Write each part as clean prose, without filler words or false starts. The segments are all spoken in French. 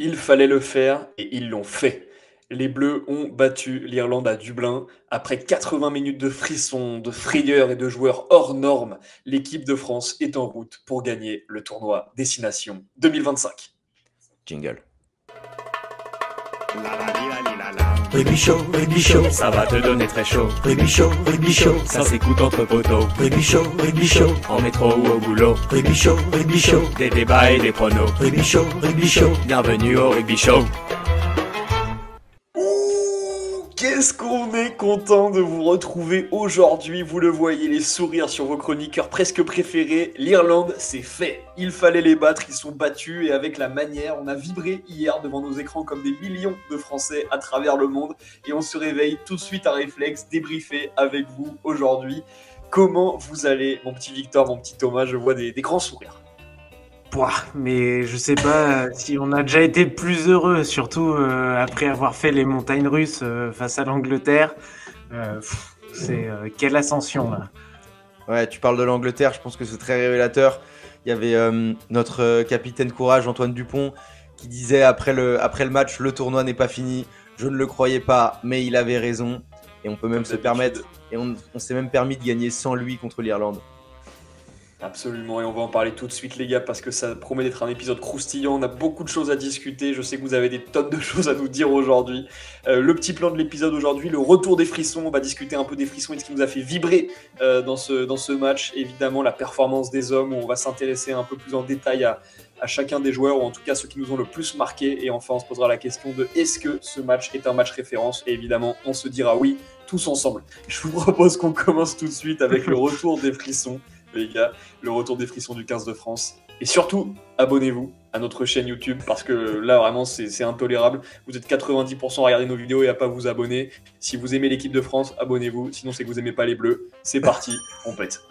Il fallait le faire et ils l'ont fait. Les Bleus ont battu l'Irlande à Dublin. Après 80 minutes de frissons, de frayeur et de joueurs hors normes, l'équipe de France est en route pour gagner le tournoi Destination 2025. Jingle. Rugby Show, ça va te donner très chaud. Rugby Show, ça s'écoute entre poteaux. Rugby Show, en métro ou au boulot. Rugby Show, des débats et des pronos. Rugby Show, bienvenue au Rugby Show. Qu'est-ce qu'on est content de vous retrouver aujourd'hui, vous le voyez, les sourires sur vos chroniqueurs presque préférés. L'Irlande, c'est fait. Il fallait les battre, ils sont battus et avec la manière, on a vibré hier devant nos écrans comme des millions de Français à travers le monde et on se réveille tout de suite à réflexe, débriefer avec vous aujourd'hui. Comment vous allez, mon petit Victor, mon petit Thomas? Je vois des grands sourires. Pouah, mais je sais pas si on a déjà été plus heureux, surtout après avoir fait les montagnes russes face à l'Angleterre. Quelle ascension là. Ouais, tu parles de l'Angleterre, je pense que c'est très révélateur. Il y avait notre capitaine courage, Antoine Dupont, qui disait après le match, le tournoi n'est pas fini. Je ne le croyais pas, mais il avait raison. Et on peut même Comme se d'habitude. permettre, et on s'est même permis de gagner sans lui contre l'Irlande. Absolument, et on va en parler tout de suite les gars parce que ça promet d'être un épisode croustillant, on a beaucoup de choses à discuter, je sais que vous avez des tonnes de choses à nous dire aujourd'hui. Le petit plan de l'épisode aujourd'hui, le retour des frissons, on va discuter un peu des frissons et de ce qui nous a fait vibrer dans ce match, évidemment la performance des hommes où on va s'intéresser un peu plus en détail à chacun des joueurs ou en tout cas ceux qui nous ont le plus marqué et enfin on se posera la question de est-ce que ce match est un match référence et évidemment on se dira oui tous ensemble. Je vous propose qu'on commence tout de suite avec le retour des frissons. Les gars, le retour des frissons du 15 de France. Et surtout, abonnez-vous à notre chaîne YouTube parce que là, vraiment, c'est intolérable. Vous êtes 90% à regarder nos vidéos et à pas vous abonner. Si vous aimez l'équipe de France, abonnez-vous. Sinon, c'est que vous aimez pas les Bleus. C'est parti, on pète.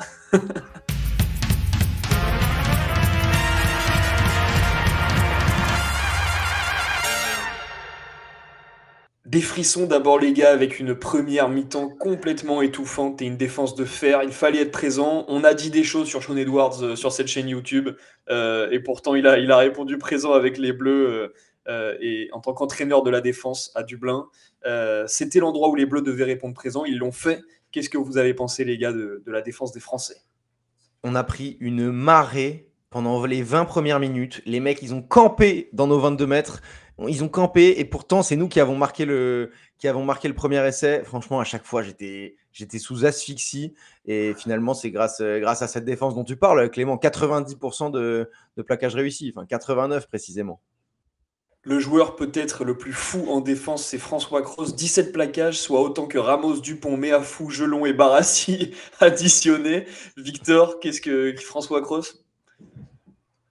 Des frissons d'abord les gars avec une première mi-temps complètement étouffante et une défense de fer. Il fallait être présent. On a dit des choses sur Sean Edwards sur cette chaîne YouTube et pourtant il a répondu présent avec les Bleus et en tant qu'entraîneur de la défense à Dublin. C'était l'endroit où les Bleus devaient répondre présent. Ils l'ont fait. Qu'est-ce que vous avez pensé les gars de la défense des Français? On a pris une marée pendant les 20 premières minutes. Les mecs, ils ont campé dans nos 22 mètres. Ils ont campé et pourtant, c'est nous qui avons marqué le premier essai. Franchement, à chaque fois, j'étais sous asphyxie. Et finalement, c'est grâce à cette défense dont tu parles, Clément, 90% de plaquage réussi. Enfin, 89 précisément. Le joueur peut-être le plus fou en défense, c'est François Cros. 17 plaquages, soit autant que Ramos, Dupont, Méafou, Gelon et Barassi additionnés. Victor, qu'est-ce que François Cros?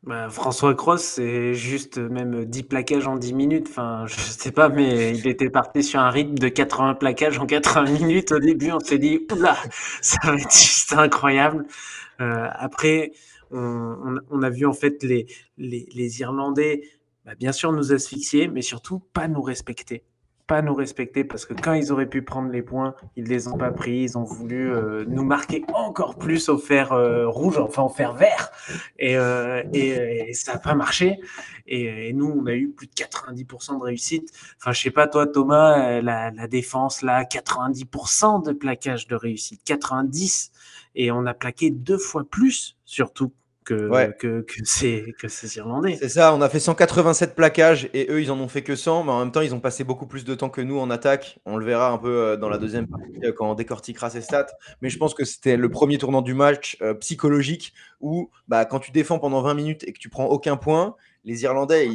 Bah, François Cros, c'est juste même 10 plaquages en 10 minutes. Enfin, je sais pas, mais il était parti sur un rythme de 80 plaquages en 80 minutes. Au début, on s'est dit, oula, ça va être juste incroyable. Après, on a vu en fait les Irlandais, bah, bien sûr nous asphyxier, mais surtout pas nous respecter. Pas nous respecter parce que quand ils auraient pu prendre les points, ils les ont pas pris. Ils ont voulu nous marquer encore plus au fer rouge, enfin au fer vert, et ça n'a pas marché. Et nous, on a eu plus de 90% de réussite. Enfin, je sais pas toi, Thomas, la défense là, 90% de plaquage de réussite, 90, et on a plaqué 2 fois plus surtout Ouais, que ces Irlandais. c'est ça. On a fait 187 plaquages et eux, ils en ont fait que 100. Mais en même temps, ils ont passé beaucoup plus de temps que nous en attaque. On le verra un peu dans la deuxième partie quand on décortiquera ces stats. Mais je pense que c'était le premier tournant du match psychologique où bah, quand tu défends pendant 20 minutes et que tu prends aucun point, les Irlandais,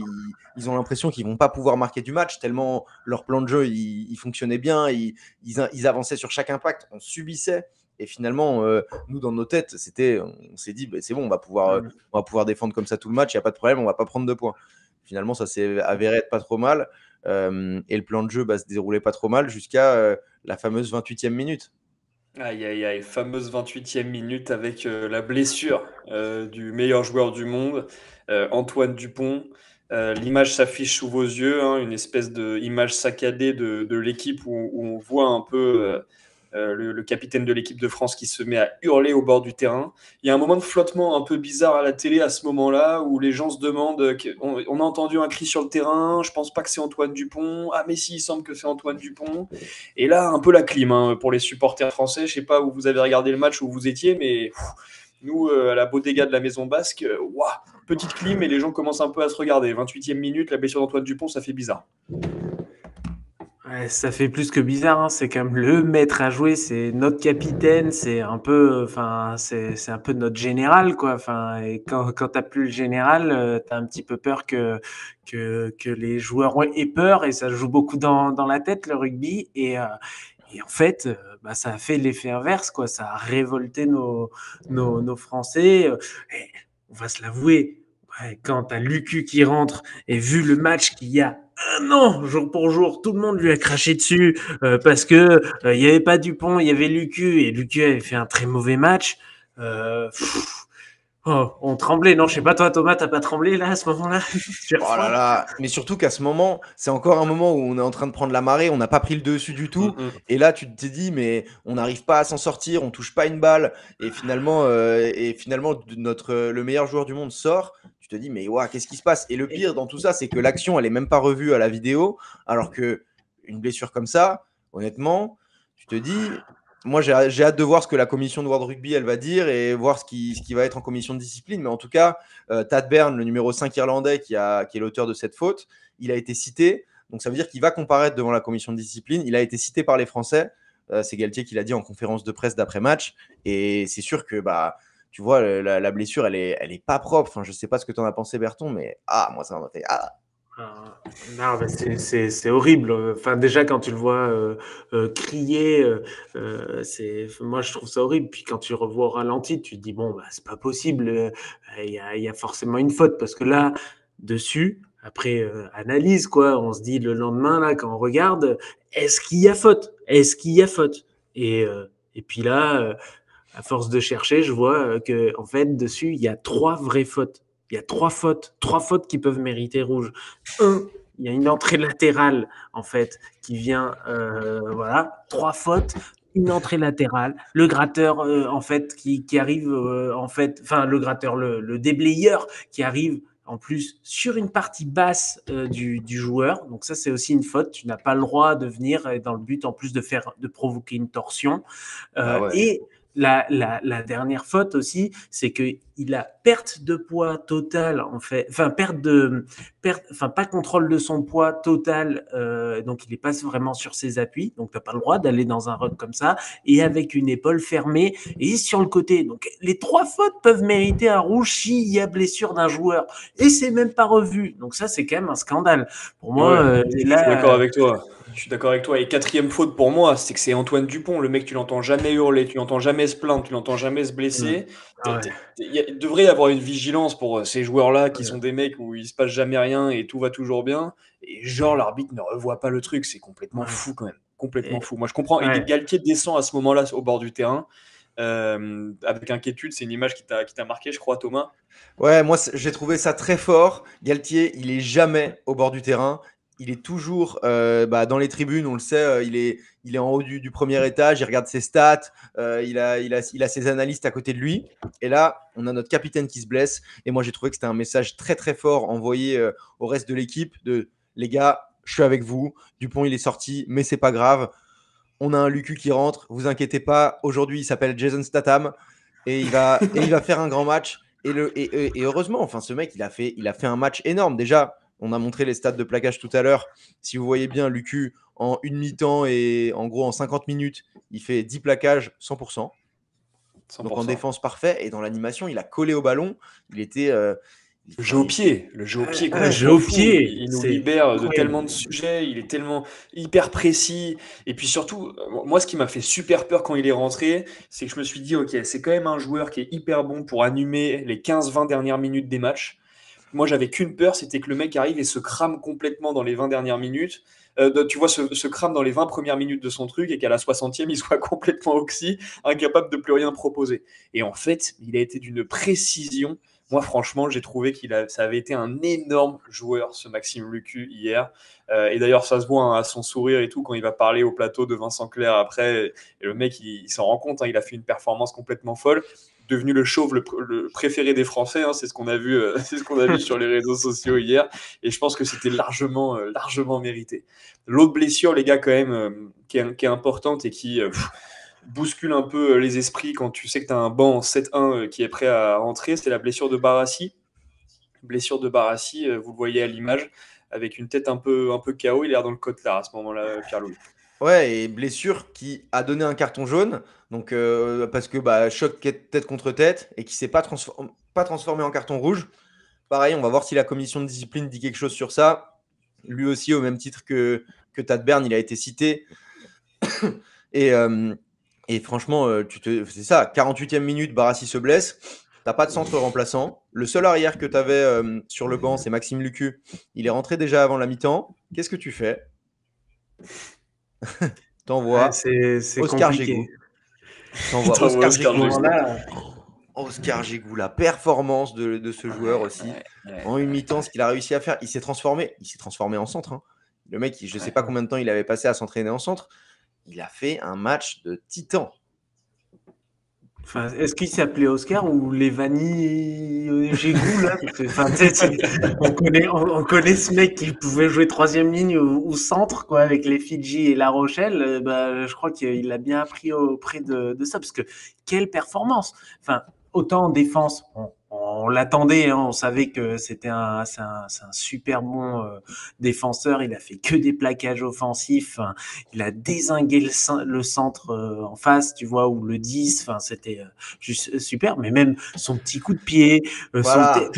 ils ont l'impression qu'ils vont pas pouvoir marquer du match tellement leur plan de jeu, il fonctionnait bien. Ils avançaient sur chaque impact. On subissait. Et finalement, nous, dans nos têtes, on s'est dit, bah, c'est bon, on va pouvoir défendre comme ça tout le match, il n'y a pas de problème, on va pas prendre de points. Finalement, ça s'est avéré être pas trop mal. Et le plan de jeu se déroulait pas trop mal jusqu'à la fameuse 28e minute. Aïe aïe aïe, fameuse 28e minute avec la blessure du meilleur joueur du monde, Antoine Dupont. L'image s'affiche sous vos yeux, hein, une espèce d'image saccadée de l'équipe où on voit un peu le capitaine de l'équipe de France qui se met à hurler au bord du terrain. Il y a un moment de flottement un peu bizarre à la télé à ce moment-là, où les gens se demandent, on a entendu un cri sur le terrain, je pense pas que c'est Antoine Dupont, ah mais si, il semble que c'est Antoine Dupont. Et là, un peu la clim hein, pour les supporters français, je sais pas où vous avez regardé le match, où vous étiez, mais nous, à la bodega de la Maison Basque, petite clim et les gens commencent un peu à se regarder. 28e minute, la blessure d'Antoine Dupont, ça fait bizarre. Ouais, ça fait plus que bizarre, hein. C'est quand même le maître à jouer, c'est notre capitaine, c'est un peu, enfin, c'est un peu notre général, quoi. Enfin, et quand t'as plus le général, t'as un petit peu peur que les joueurs aient peur et ça joue beaucoup dans la tête le rugby et en fait, bah, ça a fait l'effet inverse, quoi. Ça a révolté nos Français. Et on va se l'avouer, ouais, quand t'as Lucu qui rentre et vu le match qu'il y a un an, jour pour jour, tout le monde lui a craché dessus parce que il y avait pas Dupont, il y avait Lucu et Lucu avait fait un très mauvais match. On tremblait, non? Je sais pas, toi, Thomas, t'as pas tremblé là à ce moment-là? Oh là là, mais surtout qu'à ce moment, c'est encore un moment où on est en train de prendre la marée, on n'a pas pris le dessus du tout. Et là, tu t'es dit, mais on n'arrive pas à s'en sortir, on touche pas une balle. Et finalement, le meilleur joueur du monde sort. Tu te dis, mais ouah, qu'est-ce qui se passe? Et le pire dans tout ça, c'est que l'action, elle est même pas revue à la vidéo. Alors que une blessure comme ça, honnêtement, tu te dis, moi, j'ai hâte de voir ce que la commission de World Rugby elle va dire et voir ce qui va être en commission de discipline. Mais en tout cas, Tad Byrne, le numéro 5 irlandais qui est l'auteur de cette faute, il a été cité. Donc ça veut dire qu'il va comparaître devant la commission de discipline. Il a été cité par les Français. C'est Galtier qui l'a dit en conférence de presse d'après-match. Et c'est sûr que tu vois, la blessure, elle est pas propre. Enfin, je sais pas ce que tu en as pensé, Berton, mais moi, ça m'a fait. Non, mais c'est horrible. Enfin, déjà, quand tu le vois crier, moi, je trouve ça horrible. Puis quand tu le revois au ralenti, tu te dis, bon, bah, c'est pas possible. Il y a forcément une faute. Parce que là, dessus, après analyse, quoi, on se dit le lendemain, là, quand on regarde, est-ce qu'il y a faute? Est-ce qu'il y a faute? Et puis là, à force de chercher, je vois que en fait, dessus, il y a 3 vraies fautes. Il y a 3 fautes qui peuvent mériter rouge. Il y a une entrée latérale, en fait, qui vient, 3 fautes, une entrée latérale, le gratteur, en fait, qui arrive, le gratteur, le déblayeur qui arrive en plus sur une partie basse du joueur. Donc ça, c'est aussi une faute. Tu n'as pas le droit de venir dans le but, en plus de provoquer une torsion. Et la dernière faute aussi, c'est qu'il a perte de poids total, en fait, pas contrôle de son poids total, donc il est pas vraiment sur ses appuis, donc t'as pas le droit d'aller dans un ruck comme ça, et avec une épaule fermée, et sur le côté. Donc les 3 fautes peuvent mériter un rouge s'il y a blessure d'un joueur, et c'est même pas revu. Donc ça, c'est quand même un scandale. Pour moi, je suis d'accord avec toi. Je suis d'accord avec toi. Et 4e faute pour moi, c'est que c'est Antoine Dupont. Le mec, tu l'entends jamais hurler, tu l'entends jamais se plaindre, tu l'entends jamais se blesser. Il devrait y avoir une vigilance pour ces joueurs-là qui sont des mecs où il se passe jamais rien et tout va toujours bien. Et genre, l'arbitre ne revoit pas le truc. C'est complètement fou quand même. Complètement fou. Moi, je comprends. Et Galtier descend à ce moment-là au bord du terrain. Avec inquiétude, c'est une image qui t'a marqué, je crois, Thomas. Ouais, moi j'ai trouvé ça très fort. Galtier, il est jamais au bord du terrain. Il est toujours dans les tribunes, on le sait, il est en haut du premier étage, il regarde ses stats, il a ses analystes à côté de lui. Et là, on a notre capitaine qui se blesse. Et moi, j'ai trouvé que c'était un message très très fort envoyé au reste de l'équipe de les gars, je suis avec vous. Dupont, il est sorti, mais c'est pas grave. On a un Lucu qui rentre, vous inquiétez pas. Aujourd'hui, il s'appelle Jason Statham et il va faire un grand match. Et heureusement, enfin, ce mec, il a fait un match énorme. Déjà, on a montré les stats de plaquage tout à l'heure. Si vous voyez bien, Lucu, en une mi-temps et en gros en 50 minutes, il fait 10 plaquages, 100%. 100%. Donc en défense, parfait. Et dans l'animation, il a collé au ballon. Il était... Le jeu au pied. Il nous libère de tellement de sujets. Il est tellement hyper précis. Et puis surtout, moi, ce qui m'a fait super peur quand il est rentré, c'est que je me suis dit, ok, c'est quand même un joueur qui est hyper bon pour animer les 15-20 dernières minutes des matchs. Moi, j'avais qu'une peur, c'était que le mec arrive et se crame complètement dans les 20 dernières minutes. Tu vois, se crame dans les 20 premières minutes de son truc et qu'à la 60e, il soit complètement oxy, incapable de plus rien proposer. Et en fait, il a été d'une précision. Moi, franchement, j'ai trouvé ça avait été un énorme joueur, ce Maxime Lucu, hier. Et d'ailleurs, ça se voit hein, à son sourire et tout, quand il va parler au plateau de Vincent Clerc après. Et le mec, il s'en rend compte, hein, il a fait une performance complètement folle. Devenu le chauve le préféré des Français, hein, c'est ce qu'on a vu, sur les réseaux sociaux hier. Et je pense que c'était largement mérité. L'autre blessure, les gars, quand même, qui est importante et qui bouscule un peu les esprits quand tu sais que tu as un banc en 7-1 qui est prêt à rentrer, c'est la blessure de Barassi. Blessure de Barassi, vous le voyez à l'image, avec une tête un peu KO, il est l'air dans le cotard à ce moment-là, Pierre-Louis. Ouais, et blessure qui a donné un carton jaune, donc parce que choc tête contre tête et qui s'est pas transformé en carton rouge. Pareil, on va voir si la commission de discipline dit quelque chose sur ça. Lui aussi, au même titre que Tad Bern, il a été cité. Et franchement, c'est ça, 48e minute, Barassi se blesse. T'as pas de centre remplaçant. Le seul arrière que tu avais sur le banc, c'est Maxime Lucu. Il est rentré déjà avant la mi-temps. Qu'est-ce que tu fais? T'envoies Oscar Gégou. T'envoies Oscar Gégou. Oscar Gégou, la performance de ce joueur aussi. En une mi-temps, ce qu'il a réussi à faire, il s'est transformé en centre. Hein. Le mec, je ne sais pas combien de temps il avait passé à s'entraîner en centre. Il a fait un match de titan. Enfin, est-ce qu'il s'appelait Oscar ou Levani Gégou là? On connaît ce mec qui pouvait jouer troisième ligne ou centre quoi, avec les Fidji et La Rochelle. Je crois qu'il a bien appris auprès de ça parce que quelle performance! Enfin, autant en défense, on l'attendait, hein, on savait que c'est un super bon défenseur. Il a fait que des plaquages offensifs. Hein, il a dézingué le centre en face, tu vois, ou le 10. Enfin, c'était juste super. Mais même son petit coup de pied, voilà.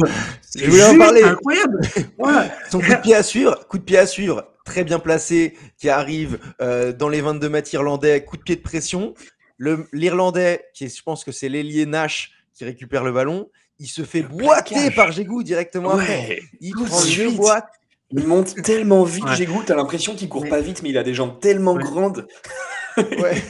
Je voulais en parler. Incroyable. Voilà. Son coup de pied à suivre, très bien placé, qui arrive dans les 22 mètres irlandais, coup de pied de pression. L'Irlandais, je pense que c'est l'ailier Nash qui récupère le ballon. Il se fait boiter par Gégou directement après. Il prend deux boîtes. Il monte tellement vite, Gégou. T'as l'impression qu'il court pas vite, mais il a des jambes tellement grandes. Ouais.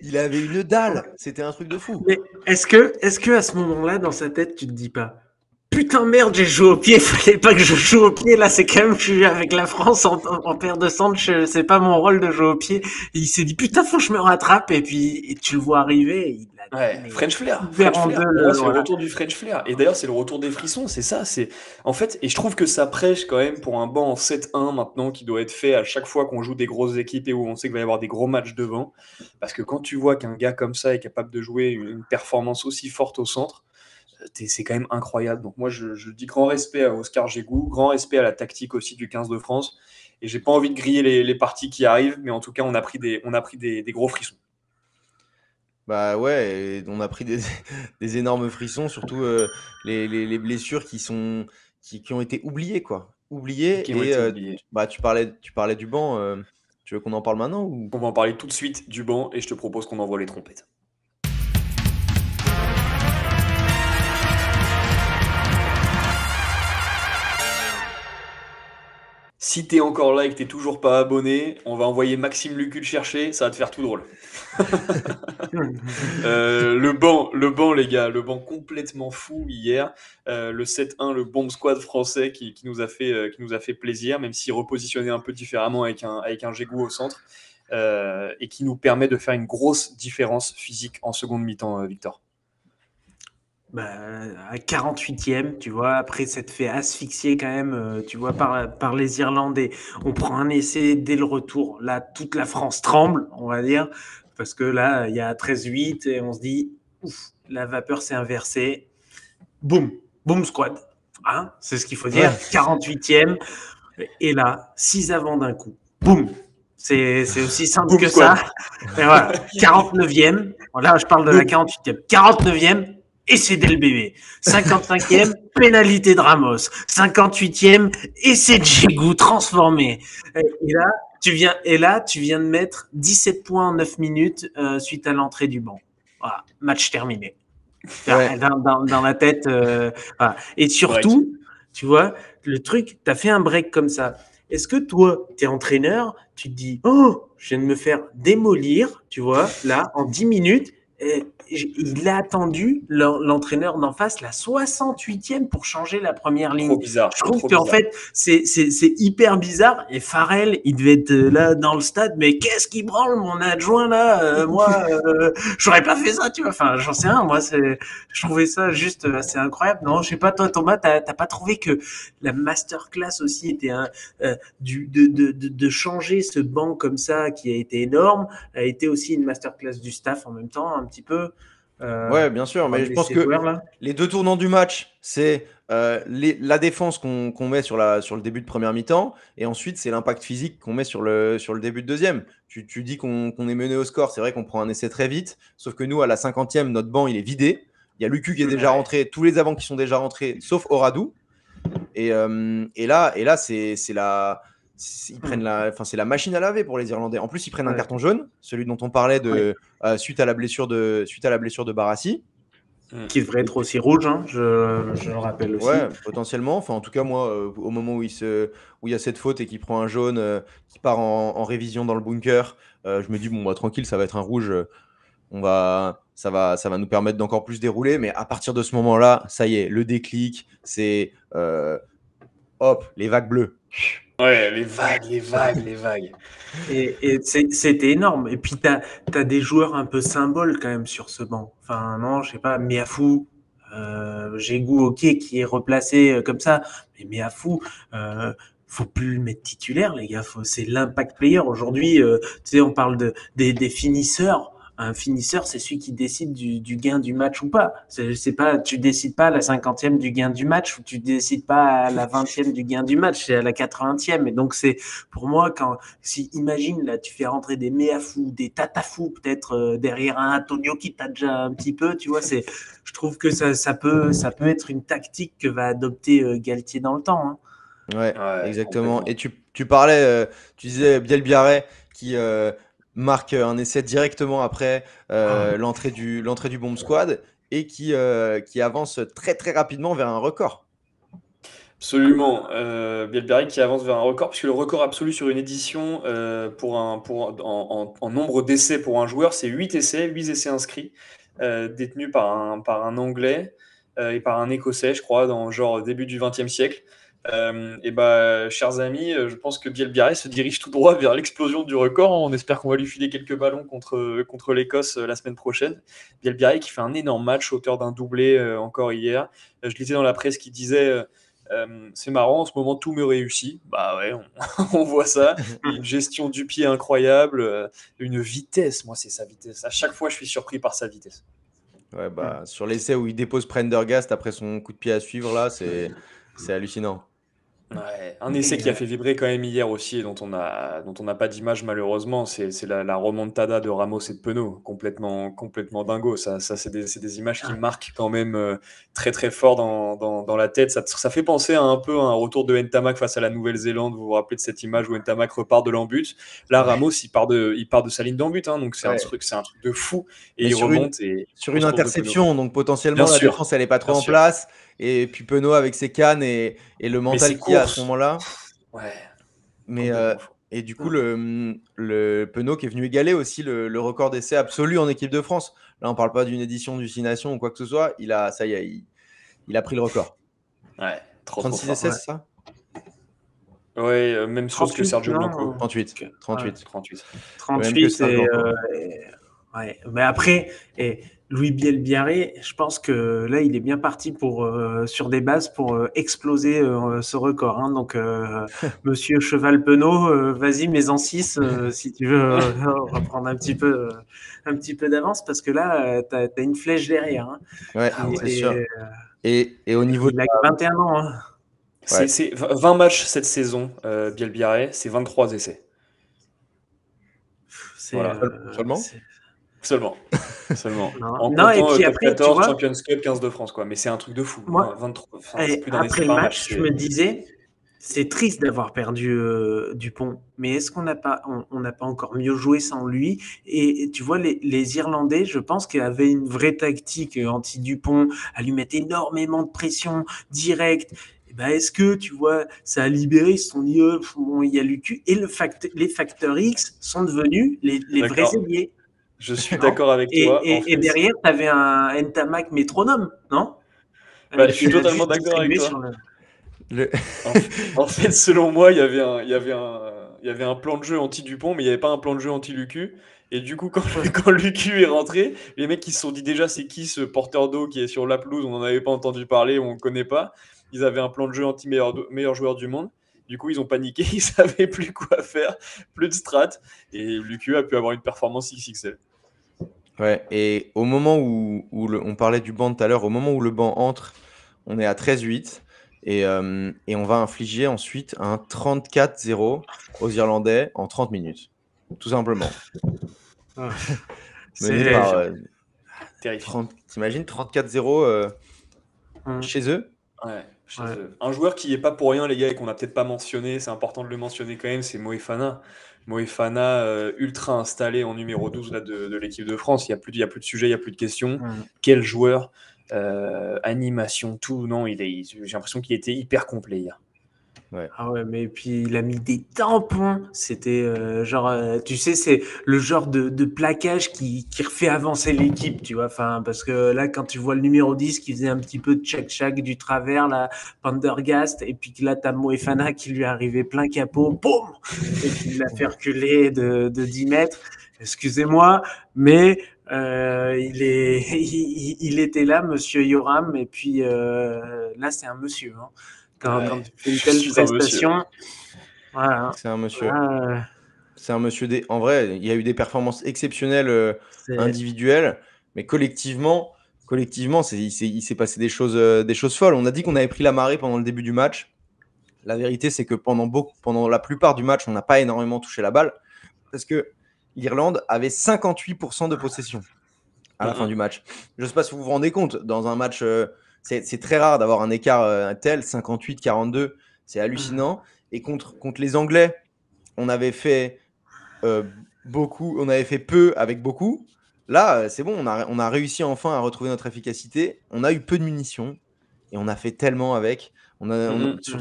Il avait une dalle. C'était un truc de fou. Mais est-ce que à ce moment-là, dans sa tête, tu te dis pas putain merde, j'ai joué au pied, fallait pas que je joue au pied. Là, c'est quand même, je suis avec la France en paire de centre, c'est pas mon rôle de jouer au pied. Et il s'est dit putain, faut que je me rattrape. Et puis, tu le vois arriver. French Flair. C'est le retour du French Flair. Et d'ailleurs, c'est le retour des frissons. C'est ça. En fait, et je trouve que ça prêche quand même pour un banc en 7-1 maintenant qui doit être fait à chaque fois qu'on joue des grosses équipes et où on sait qu'il va y avoir des gros matchs devant. Parce que quand tu vois qu'un gars comme ça est capable de jouer une performance aussi forte au centre, c'est quand même incroyable. Donc moi, je dis grand respect à Oscar Gégou, grand respect à la tactique aussi du 15 de France. Et j'ai pas envie de griller les parties qui arrivent, mais en tout cas, on a pris des gros frissons. Bah ouais, on a pris des énormes frissons, surtout les blessures qui ont été oubliées, quoi. Oubliées. Tu parlais du banc. Tu veux qu'on en parle maintenant ou... On va en parler tout de suite du banc et je te propose qu'on envoie les trompettes. Si t'es encore là et que t'es toujours pas abonné, on va envoyer Maxime Lucu le chercher, ça va te faire tout drôle. Le banc, les gars, le banc complètement fou hier. Le 7-1, le bomb squad français qui nous a fait plaisir, même s'il repositionnait un peu différemment avec un Gégou au centre, et qui nous permet de faire une grosse différence physique en seconde mi-temps, Victor. À 48e, tu vois, après s'être fait asphyxier quand même, tu vois, par les Irlandais. On prend un essai dès le retour. Là, toute la France tremble, on va dire, parce que là, il y a 13-8 et on se dit, ouf, la vapeur s'est inversée. Boum squad. Hein, c'est ce qu'il faut dire. 48e. Et là, 6 avants d'un coup. Boum. C'est aussi simple boom que squad. Ça. Et voilà, 49e. Là, je parle de la 48e. 49e. Et c'est dès le bébé. 55e, pénalité de Ramos. 58e, et c'est Gégou transformé. Et là, tu viens de mettre 17 points en 9 minutes suite à l'entrée du banc. Voilà, match terminé. Ouais. Dans la tête. Voilà. Et surtout, tu vois, le truc, tu as fait un break comme ça. Est-ce que toi, tu es entraîneur, tu te dis, oh, je viens de me faire démolir, tu vois, là, en 10 minutes, et il a attendu l'entraîneur d'en face la 68e pour changer la première ligne. Trop bizarre. Je trouve qu'en fait, c'est hyper bizarre. Et Farrell, il devait être là dans le stade, mais qu'est-ce qui branle mon adjoint là moi, j'aurais pas fait ça, tu vois. Enfin, j'en sais rien. Moi, je trouvais ça juste assez incroyable. Non, je sais pas, toi, Thomas, t'as pas trouvé que la masterclass aussi était de changer ce banc comme ça qui a été énorme, a été aussi une masterclass du staff en même temps, un petit peu. Ouais, bien sûr, mais je pense que les deux tournants du match, c'est la défense qu'on met sur le début de première mi-temps, et ensuite c'est l'impact physique qu'on met sur le début de deuxième. Tu dis qu'on est mené au score, c'est vrai qu'on prend un essai très vite, sauf que nous, à la 50e, notre banc, il est vidé. Il y a Lucu qui est déjà rentré, tous les avants qui sont déjà rentrés, sauf Oradou. Et là, c'est la machine à laver pour les Irlandais. En plus, ils prennent un carton jaune, celui dont on parlait suite à la blessure de Barassi. Qui devrait être aussi rouge, hein, je le rappelle aussi. Ouais, potentiellement. Enfin, en tout cas, moi, au moment où il y a cette faute et qu'il prend un jaune, qui part en révision dans le bunker, je me dis, bon, bah, tranquille, ça va être un rouge. Ça va nous permettre d'encore plus dérouler. Mais à partir de ce moment-là, ça y est, le déclic, c'est hop, les vagues bleues. Ouais, les vagues. Et c'était énorme. Et puis, t'as des joueurs un peu symboles quand même sur ce banc. Enfin, non, je sais pas, Miafou, Jégou, ok, qui est replacé comme ça. Mais Miafou, faut plus le mettre titulaire, les gars. C'est l'impact player. Aujourd'hui, tu sais, on parle des finisseurs. Un finisseur, c'est celui qui décide du gain du match ou pas. C'est pas, tu décides pas à la 50e du gain du match ou tu décides pas à la 20e du gain du match, c'est à la 80e. Et donc, c'est, pour moi, imagine, là, tu fais rentrer des Meafou, des Tatafou, peut-être, derrière un Antonio qui t'a déjà un petit peu, tu vois, je trouve que ça peut être une tactique que va adopter Galtier dans le temps, hein. Ouais, exactement. Et tu parlais, tu disais Biel Biarré qui marque un essai directement après l'entrée du bomb squad et qui avance très très rapidement vers un record. Absolument. Bielbarri qui avance vers un record, puisque le record absolu sur une édition en nombre d'essais pour un joueur, c'est 8 essais inscrits, détenus par un Anglais et par un Écossais, je crois, dans genre début du XXe siècle. Et bah, chers amis, je pense que Bielbarri se dirige tout droit vers l'explosion du record. On espère qu'on va lui filer quelques ballons contre l'Écosse la semaine prochaine. Bielbarri qui fait un énorme match, auteur d'un doublé encore hier. Je lisais dans la presse qui disait c'est marrant, en ce moment tout me réussit. Bah ouais, on voit ça. Une gestion du pied incroyable, une vitesse. Moi, c'est sa vitesse. À chaque fois, je suis surpris par sa vitesse. Ouais, bah, sur l'essai où il dépose Prendergast après son coup de pied à suivre, là, c'est hallucinant. Ouais, un essai qui a fait vibrer quand même hier aussi et dont on n'a pas d'image malheureusement, c'est la remontada de Ramos et de Penaud, complètement dingo. Ça c'est des images qui marquent quand même très très fort dans la tête. Ça fait penser un peu à un retour de Ntamak face à la Nouvelle-Zélande. Vous vous rappelez de cette image où Ntamak repart de l'en-but. Là, Ramos il part de sa ligne d'en-but, hein, donc c'est un truc de fou et il remonte sur une interception, donc potentiellement la défense elle est pas trop en place. Et puis Penaud avec ses cannes et le mental qu'il y a à ce moment-là. Ouais. Mais et du coup, le Penaud qui est venu égaler aussi le record d'essai absolu en équipe de France. Là, on parle pas d'une édition du 6 Nations ou quoi que ce soit. Il a pris le record. Ouais, 36 essais, c'est ça? Ouais, même chose que Sergio Blanco. 38. Ouais. Mais après, Louis Bielbarré, je pense que là, il est bien parti sur des bases pour exploser ce record, hein. Donc, Monsieur Cheval-Penaud, vas-y, mets-en 6 si tu veux reprendre un petit peu d'avance, parce que là, t'as une flèche derrière, hein. Ouais, c'est sûr. Et au niveau il a 21 ans, hein. C'est 20 matchs cette saison, Bielbarré, c'est 23 essais. Voilà. Seulement. Non, et puis après, 14, tu vois, Champions Cup, 15 de France, quoi. Mais c'est un truc de fou. Moi, 23, après le match, je me disais, c'est triste d'avoir perdu Dupont, mais est-ce qu'on n'a pas encore mieux joué sans lui? Et tu vois, les Irlandais, je pense qu'ils avaient une vraie tactique anti-Dupont, à lui mettre énormément de pression directe. Ben, est-ce que, tu vois, ça a libéré, ils se sont dit, bon, il y a Lucu, et les facteurs X sont devenus les vrais ailiers. Je suis non? d'accord avec toi. En Et fait, derrière, tu avais un Ntamak métronome, non? bah, je suis Tu l'as totalement juste d'accord avec distribué toi. sur le. Le- En fait, selon moi, il y avait un plan de jeu anti-Dupont, mais il n'y avait pas un plan de jeu anti-Lucu. Et du coup, quand, Ouais. quand Lucu est rentré, les mecs ils se sont dit déjà c'est qui ce porteur d'eau qui est sur la pelouse, on n'en avait pas entendu parler, on ne connaît pas. Ils avaient un plan de jeu anti-meilleur joueur du monde. Du coup, ils ont paniqué, ils savaient plus quoi faire, plus de strat. Et Lucu a pu avoir une performance XXL. Ouais, et au moment on parlait du banc tout à l'heure, au moment où le banc entre, on est à 13-8 et on va infliger ensuite un 34-0 aux Irlandais en 30 minutes. Tout simplement. Ouais. Mené C'est. par Terrifiant. t'imagines 34-0 Hum, chez eux? Ouais, chez ouais. eux. Un joueur qui est pas pour rien, les gars, et qu'on n'a peut-être pas mentionné, c'est important de le mentionner quand même, c'est Moefana. Moefana, ultra installé en numéro 12 là, de l'équipe de France. Il y a plus de sujet, il n'y a plus de questions. Hum. Quel joueur, animation, tout. Non, j'ai l'impression qu'il était hyper complet hier. Ah ouais, mais puis il a mis des tampons. C'était genre, tu sais, c'est le genre de plaquage qui refait avancer l'équipe, tu vois. Enfin, parce que là, quand tu vois le numéro 10 qui faisait un petit peu de tchac-tchac du travers, là, Pendergast, et puis que là, t'as Moefana qui lui est arrivé plein capot, boum, et qui l'a fait reculer de 10 mètres. Excusez-moi, mais il était là, monsieur Yoram, et puis là, c'est un monsieur, hein. Quand Ouais, tu fais une je telle suis un monsieur. prestation, voilà. C'est un monsieur. Ah, C'est un monsieur En vrai, il y a eu des performances exceptionnelles c'est individuelles, mais collectivement, il s'est passé des choses folles. On a dit qu'on avait pris la marée pendant le début du match. La vérité, c'est que pendant la plupart du match, on n'a pas énormément touché la balle parce que l'Irlande avait 58% de possession à la fin du match. Je ne sais pas si vous vous rendez compte, dans un match, c'est très rare d'avoir un écart tel, 58-42, c'est hallucinant. Et contre les Anglais, on avait fait on avait fait peu avec beaucoup. Là, c'est bon, on a réussi enfin à retrouver notre efficacité. On a eu peu de munitions et on a fait tellement avec.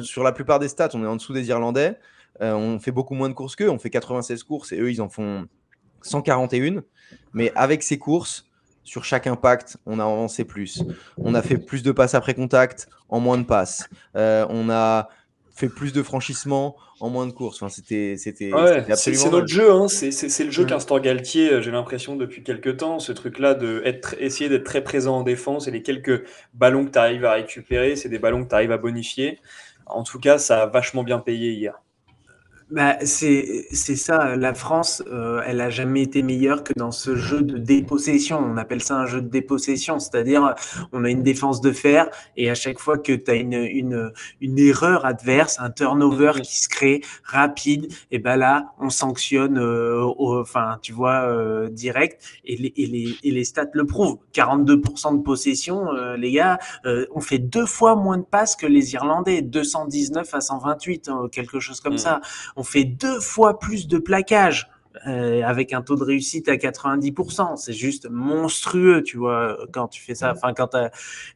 Sur la plupart des stats, on est en dessous des Irlandais. On fait beaucoup moins de courses qu'eux. On fait 96 courses et eux, ils en font 141. Mais avec ces courses, sur chaque impact, on a avancé plus. On a fait plus de passes après contact en moins de passes. On a fait plus de franchissements en moins de courses. Enfin, c'était Ouais, c'est absolument notre dingue. jeu, hein. C'est le jeu qu'instaure Galtier, j'ai l'impression, depuis quelques temps. Ce truc-là essayer d'être très présent en défense et les quelques ballons que tu arrives à récupérer, c'est des ballons que tu arrives à bonifier. En tout cas, ça a vachement bien payé hier. Bah, c'est ça. La France, elle a jamais été meilleure que dans ce jeu de dépossession. On appelle ça un jeu de dépossession, c'est-à-dire on a une défense de fer et à chaque fois que tu as une erreur adverse, un turnover qui se crée rapide, et ben là on sanctionne, enfin tu vois direct et les stats le prouvent. 42% de possession, les gars, on fait 2 fois moins de passes que les Irlandais, 219 à 128, hein, quelque chose comme ça. On fait 2 fois plus de plaquages avec un taux de réussite à 90%. C'est juste monstrueux, tu vois, quand tu fais ça. Enfin,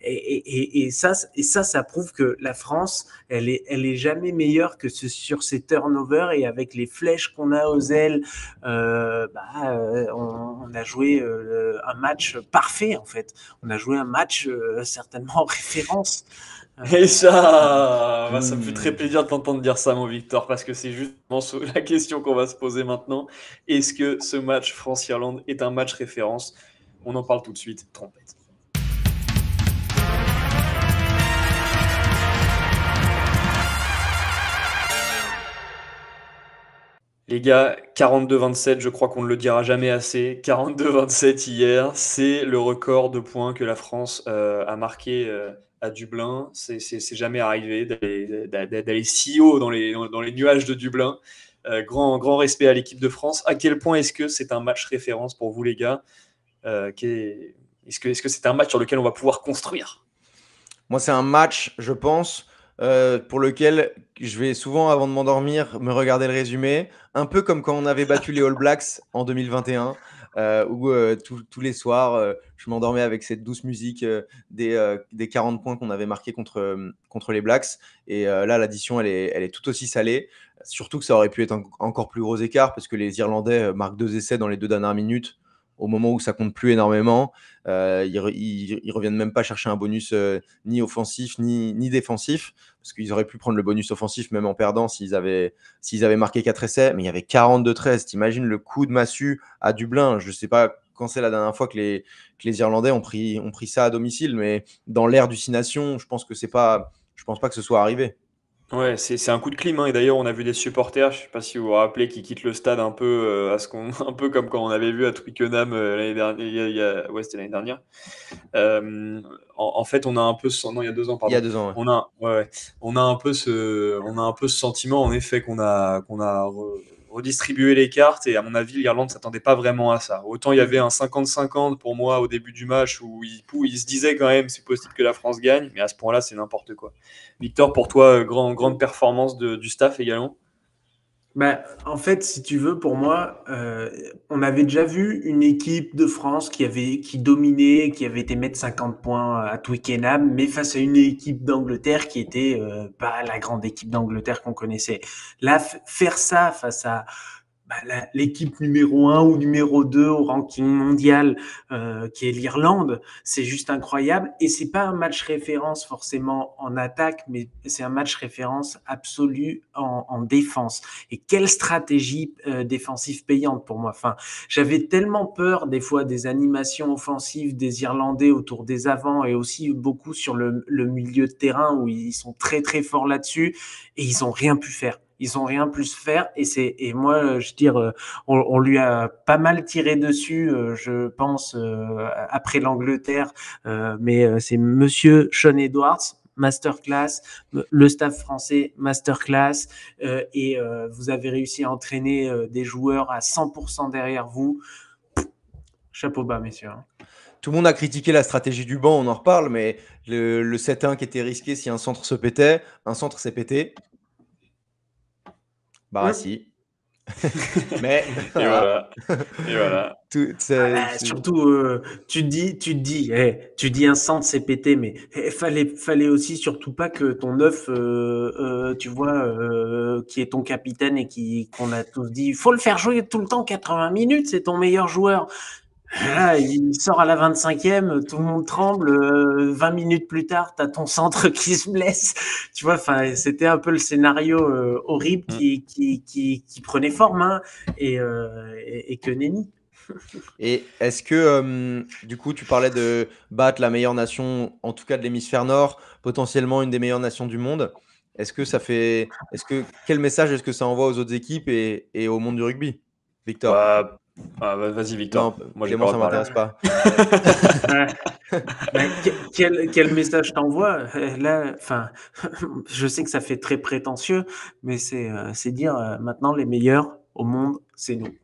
et ça prouve que la France, elle est jamais meilleure que sur ses turnovers et avec les flèches qu'on a aux ailes, on a joué un match parfait en fait. On a joué un match certainement en référence. Et ça, bah, ça me fait très Mmh. plaisir de t'entendre dire ça, mon Victor, parce que c'est justement la question qu'on va se poser maintenant. Est-ce que ce match France-Irlande est un match référence? On en parle tout de suite. Trompette. Les gars, 42-27, je crois qu'on ne le dira jamais assez. 42-27 hier, c'est le record de points que la France a marqué à Dublin. C'est jamais arrivé d'aller si haut dans les nuages de Dublin. Grand respect à l'équipe de France. À quel point est-ce que c'est un match référence pour vous, les gars? Est-ce que c'est un match sur lequel on va pouvoir construire? Moi, c'est un match, je pense, pour lequel je vais souvent, avant de m'endormir, me regarder le résumé. Un peu comme quand on avait battu les All Blacks en 2021, où tous les soirs, je m'endormais avec cette douce musique des 40 points qu'on avait marqués contre les Blacks. Et là, l'addition, elle est tout aussi salée. Surtout que ça aurait pu être encore plus gros écart, parce que les Irlandais marquent 2 essais dans les 2 dernières minutes. au moment où ça compte plus énormément. Ils reviennent même pas chercher un bonus ni offensif ni défensif, parce qu'ils auraient pu prendre le bonus offensif même en perdant s'ils avaient marqué 4 essais, mais il y avait 42-13. T'imagines le coup de massue à Dublin. Je sais pas quand c'est la dernière fois que les Irlandais ont pris ça à domicile, mais dans l'ère du 6 Nations, je pense pas que ce soit arrivé. Ouais, c'est un coup de clim, hein. Et d'ailleurs, on a vu des supporters, je sais pas si vous vous rappelez, qui quittent le stade un peu, un peu comme quand on avait vu à Twickenham l'année dernière. Ouais, c'était l'année dernière. En fait, on a un peu non, il y a 2 ans, Il y a pardon. 2 ans, ouais. On a un peu ce sentiment, en effet, qu'on a redistribué les cartes, et à mon avis, l'Irlande s'attendait pas vraiment à ça. Autant il y avait un 50-50 pour moi au début du match où il se disait quand même c'est possible que la France gagne, mais à ce point-là, c'est n'importe quoi. Victor, pour toi, grande performance du staff également. Bah, en fait, si tu veux, pour moi, on avait déjà vu une équipe de France qui dominait, qui avait été mettre 50 points à Twickenham, mais face à une équipe d'Angleterre qui était pas la grande équipe d'Angleterre qu'on connaissait. Là, faire ça face à l'équipe numéro 1 ou numéro 2 au ranking mondial, qui est l'Irlande, c'est juste incroyable. Et c'est pas un match référence forcément en attaque, mais c'est un match référence absolu en défense. Et quelle stratégie défensive payante pour moi. Enfin, j'avais tellement peur des fois des animations offensives des Irlandais autour des avants et aussi beaucoup sur le milieu de terrain où ils sont très très forts là-dessus et ils ont rien pu faire. Ils ont rien pu faire et moi, je veux dire, on lui a pas mal tiré dessus, je pense, après l'Angleterre, mais c'est Monsieur Sean Edwards, masterclass, le staff français, masterclass, et vous avez réussi à entraîner des joueurs à 100% derrière vous. Chapeau bas, messieurs. Tout le monde a critiqué la stratégie du banc, on en reparle, mais le 7-1 qui était risqué si un centre se pétait, un centre s'est pété. Bah si. Mais et voilà. Surtout, tu te dis un centre c'est pété, mais fallait aussi surtout pas que ton neuf, tu vois, qui est ton capitaine et qu'on a tous dit, il faut le faire jouer tout le temps 80 minutes, c'est ton meilleur joueur. Là, il sort à la 25e, tout le monde tremble. 20 minutes plus tard, t'as ton centre qui se blesse. Tu vois, enfin, c'était un peu le scénario horrible qui prenait forme, hein, et que nenni. Et est-ce que, du coup, tu parlais de battre la meilleure nation, en tout cas de l'hémisphère nord, potentiellement une des meilleures nations du monde. Quel message est-ce que ça envoie aux autres équipes et au monde du rugby, Victor? Vas-y, Victor. Non, moi, Clément, ça m'intéresse pas. Quel message t'envoie là? Enfin, je sais que ça fait très prétentieux, mais c'est dire maintenant les meilleurs au monde, c'est nous.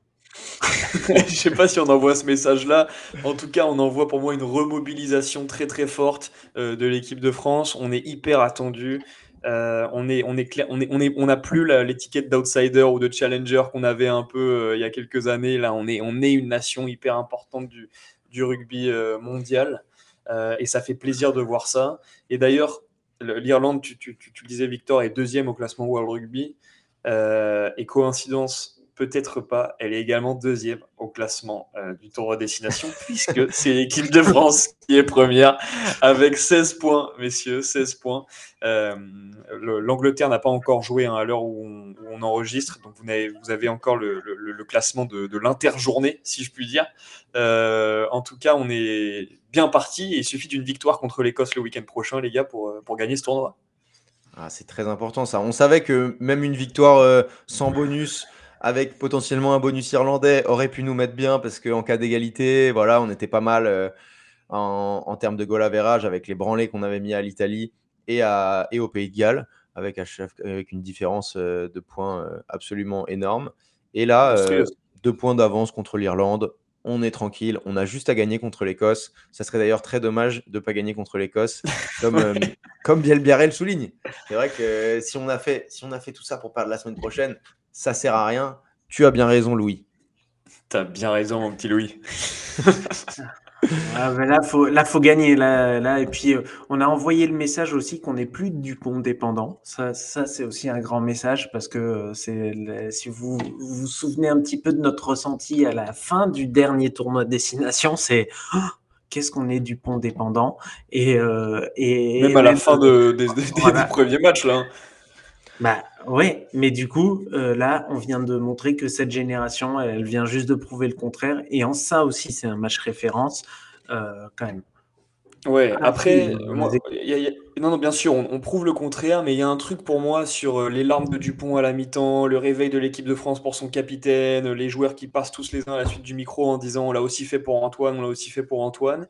Je sais pas si on envoie ce message-là. En tout cas, on envoie pour moi une remobilisation très très forte de l'équipe de France. On est hyper attendu. On n'a plus l'étiquette d'outsider ou de challenger qu'on avait un peu il y a quelques années. Là, on est une nation hyper importante du rugby mondial. Et ça fait plaisir de voir ça. Et d'ailleurs, l'Irlande, tu le disais, Victor, est 2e au classement World Rugby. Et coïncidence, peut-être pas, elle est également 2e au classement du tournoi Destination, puisque c'est l'équipe de France qui est première avec 16 points, messieurs, 16 points. L'Angleterre n'a pas encore joué à l'heure où on enregistre, donc vous avez encore le classement de l'interjournée, si je puis dire. En tout cas, on est bien parti et il suffit d'une victoire contre l'Écosse le week-end prochain, les gars, pour gagner ce tournoi. Ah, c'est très important ça. On savait que même une victoire sans bonus, avec potentiellement un bonus irlandais, aurait pu nous mettre bien parce qu'en cas d'égalité, voilà, on était pas mal en termes de goal average avec les branlés qu'on avait mis à l'Italie et au Pays de Galles, avec une différence de points absolument énorme. Et là, 2 points d'avance contre l'Irlande. On est tranquille, on a juste à gagner contre l'Écosse. Ça serait d'ailleurs très dommage de ne pas gagner contre l'Écosse, comme Bielbiarré le souligne. C'est vrai que si on a fait tout ça pour perdre la semaine prochaine, ça sert à rien. Tu as bien raison, Louis. T'as bien raison, mon petit Louis. Ah, ben là, faut gagner. Et puis, on a envoyé le message aussi qu'on n'est plus Dupont dépendant. Ça c'est aussi un grand message parce que si vous souvenez un petit peu de notre ressenti à la fin du dernier tournoi de destination, c'est qu'est-ce qu'on est Dupont dépendant Même à la fin des voilà. premiers matchs, là. Hein. Bah ouais, mais du coup, là, on vient de montrer que cette génération, elle vient juste de prouver le contraire. Et en ça aussi, c'est un match référence, quand même. Ouais, après, Oui, moi, non, bien sûr, on prouve le contraire, mais il y a un truc pour moi sur les larmes de Dupont à la mi-temps, le réveil de l'équipe de France pour son capitaine, les joueurs qui passent tous les uns à la suite du micro en disant on l'a aussi fait pour Antoine, on l'a aussi fait pour Antoine.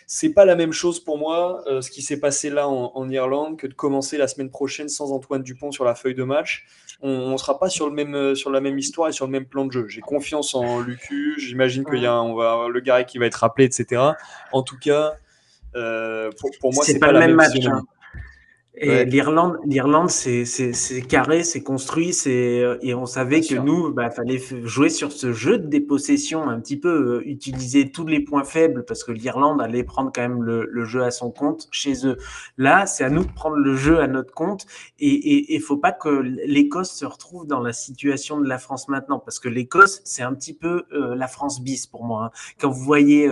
C'est pas la même chose pour moi, ce qui s'est passé là en Irlande, que de commencer la semaine prochaine sans Antoine Dupont sur la feuille de match. On ne sera pas sur la même histoire et sur le même plan de jeu. J'ai confiance en Lucu, j'imagine on va avoir le Garé qui va être rappelé, etc. En tout cas, pour moi, c'est pas pas le la même même match. semaine. Et Ouais. l'Irlande, c'est carré, c'est construit, et on savait Bien que sûr. nous, fallait jouer sur ce jeu de dépossession, un petit peu utiliser tous les points faibles parce que l'Irlande allait prendre quand même le jeu à son compte chez eux. Là, c'est à nous de prendre le jeu à notre compte et faut pas que l'Écosse se retrouve dans la situation de la France maintenant parce que l'Écosse, c'est un petit peu la France bis pour moi. Hein. Quand vous voyez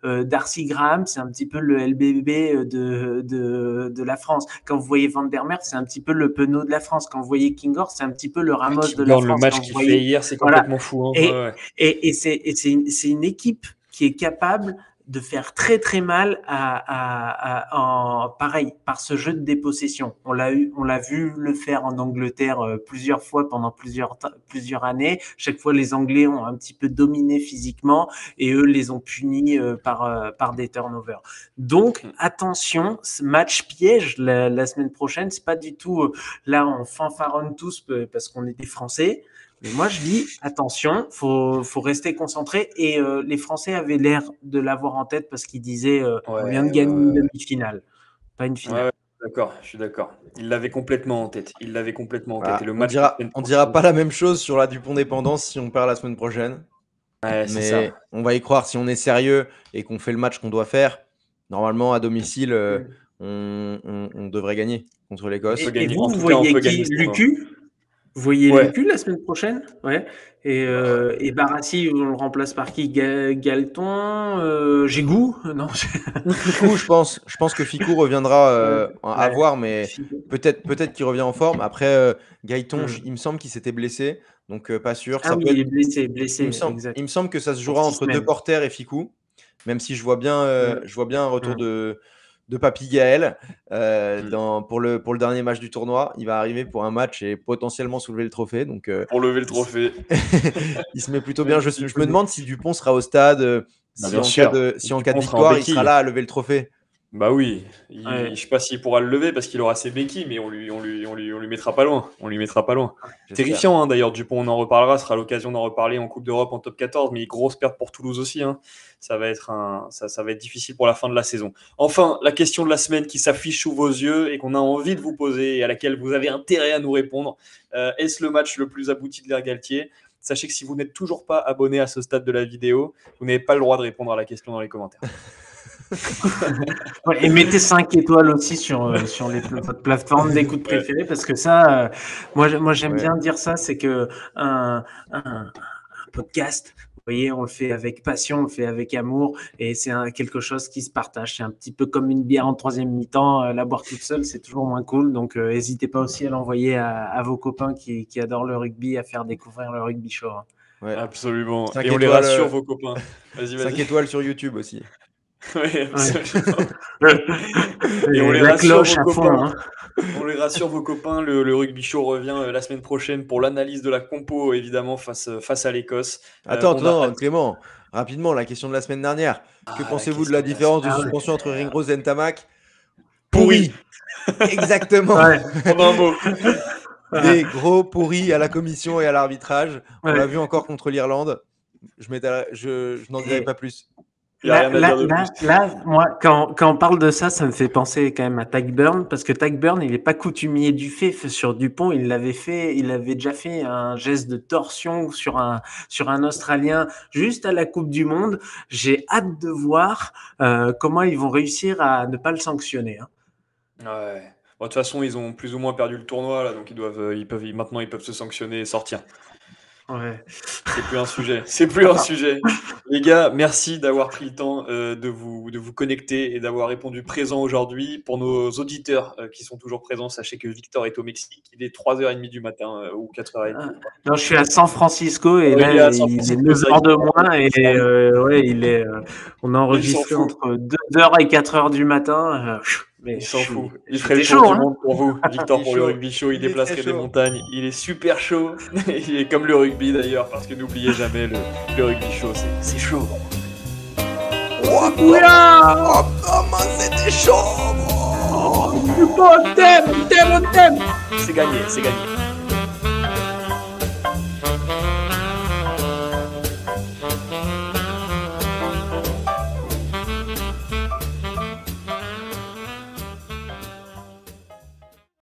Darcy Graham, c'est un petit peu le LBB de la France. Quand vous voyez Van der Merwe, c'est un petit peu le Penaud de la France. Quand vous voyez Kinghorst, c'est un petit peu le Ramos de la Kinghorn, le France. match Quand vous qu'il fait voyez, hier, c'est voilà. complètement fou. Hein. Et, Ouais. et c'est une équipe qui est capable de faire très très mal pareil, par ce jeu de dépossession. On l'a vu le faire en Angleterre plusieurs fois pendant plusieurs années. Chaque fois, les Anglais ont un petit peu dominé physiquement et eux les ont punis par des turnovers. Donc, attention, ce match piège la semaine prochaine, c'est pas du tout là on fanfaronne tous parce qu'on est des Français. Mais moi, je dis, attention, faut rester concentré. Et les Français avaient l'air de l'avoir en tête parce qu'ils disaient, on vient de gagner une demi-finale, pas une finale. Ouais, d'accord, je suis d'accord. Il l'avait complètement en tête. Et le On match dira pas la même chose sur la Dupont dépendance si on perd la semaine prochaine. Ouais, c'est mais ça. on va y croire si on est sérieux et qu'on fait le match qu'on doit faire. Normalement, à domicile, on devrait gagner contre l'Écosse. Et vous, En vous tout cas, on voyez peut qui? gagner ce tournoi. Lucu? Vous voyez Ouais. Lucu la semaine prochaine? Ouais. Et Barassi, on le remplace par qui? Galton? Gigou? Non. Ficou, je pense que Ficou reviendra à Ouais. voir, mais peut-être qu'il revient en forme. Après, Gaëton, il me semble qu'il s'était blessé, donc pas sûr. Ah Ça oui, peut il être... est blessé, exact. il me semble que ça se Pour jouera 6 entre deux semaines. porteurs et Ficou, même si je vois bien un retour de Papy Gaël pour le dernier match du tournoi. Il va arriver pour un match et potentiellement soulever le trophée. Donc, pour lever le trophée. il se met plutôt bien. Je me demande si Dupont sera au stade, si en cas de victoire, il sera là à lever le trophée. Bah oui, je sais pas s'il pourra le lever parce qu'il aura ses béquilles, mais on lui mettra pas loin. On lui mettra pas loin. Terrifiant hein, d'ailleurs, Dupont, on en reparlera, ce sera l'occasion d'en reparler en Coupe d'Europe en top 14, mais grosse perte pour Toulouse aussi. Hein. Ça va être difficile pour la fin de la saison. Enfin, la question de la semaine qui s'affiche sous vos yeux et qu'on a envie de vous poser et à laquelle vous avez intérêt à nous répondre. Est-ce le match le plus abouti de l'ère Galtier ? Sachez que si vous n'êtes toujours pas abonné à ce stade de la vidéo, vous n'avez pas le droit de répondre à la question dans les commentaires. Ouais, et mettez 5 étoiles aussi sur votre plateforme d'écoute préférée parce que ça, moi j'aime bien dire ça, c'est que un podcast, vous voyez, on le fait avec passion, on le fait avec amour et c'est quelque chose qui se partage. C'est un petit peu comme une bière en troisième mi-temps, la boire toute seule, c'est toujours moins cool. Donc n'hésitez pas aussi à l'envoyer à vos copains qui adorent le rugby, à faire découvrir le rugby show. Hein. Ouais. Absolument. Et on les rassure, vos copains. Vas-y. 5 étoiles sur YouTube aussi. Ouais, et on les rassure vos copains. Hein. On les rassure vos copains, le rugby show revient la semaine prochaine pour l'analyse de la compo évidemment face à l'Écosse. Attends, Clément, rapidement, la question de la semaine dernière. Que pensez-vous de la différence de suspension entre Ringrose et Ntamak? Pourri. Exactement. Ouais, en un mot. Des gros pourris à la commission et à l'arbitrage. On l'a vu encore contre l'Irlande. Je n'en dirai pas plus. Il n'y a rien à dire de plus. Moi, quand on parle de ça, ça me fait penser quand même à Tagburn, parce que Tagburn, il n'est pas coutumier du fait. Sur Dupont, il avait déjà fait un geste de torsion sur un Australien juste à la Coupe du Monde. J'ai hâte de voir comment ils vont réussir à ne pas le sanctionner. Hein. Ouais. Bon, de toute façon, ils ont plus ou moins perdu le tournoi, là, donc maintenant ils peuvent se sanctionner et sortir. Ouais. C'est plus un sujet. C'est plus un sujet. Les gars, merci d'avoir pris le temps de vous connecter et d'avoir répondu présent aujourd'hui. Pour nos auditeurs qui sont toujours présents, sachez que Victor est au Mexique. Il est 3h30 du matin ou 4h30. Non, je suis à San Francisco et Ouais, il est là, à San il est Francisco, 9h de moins et ouais, on a Il enregistré s'en fout. entre 2h et 4h du matin. Mais Il s'en fout. Il c'était ferait le chaud, tour du hein. monde pour vous. Victor, Il est pour le chaud. rugby show, il Il est déplacerait très des chaud. montagnes. Il est super chaud. Il est comme le rugby d'ailleurs, parce que n'oubliez jamais, le rugby show, c'est chaud. Oh, comment c'était chaud, bro. On t'aime. C'est gagné, c'est gagné.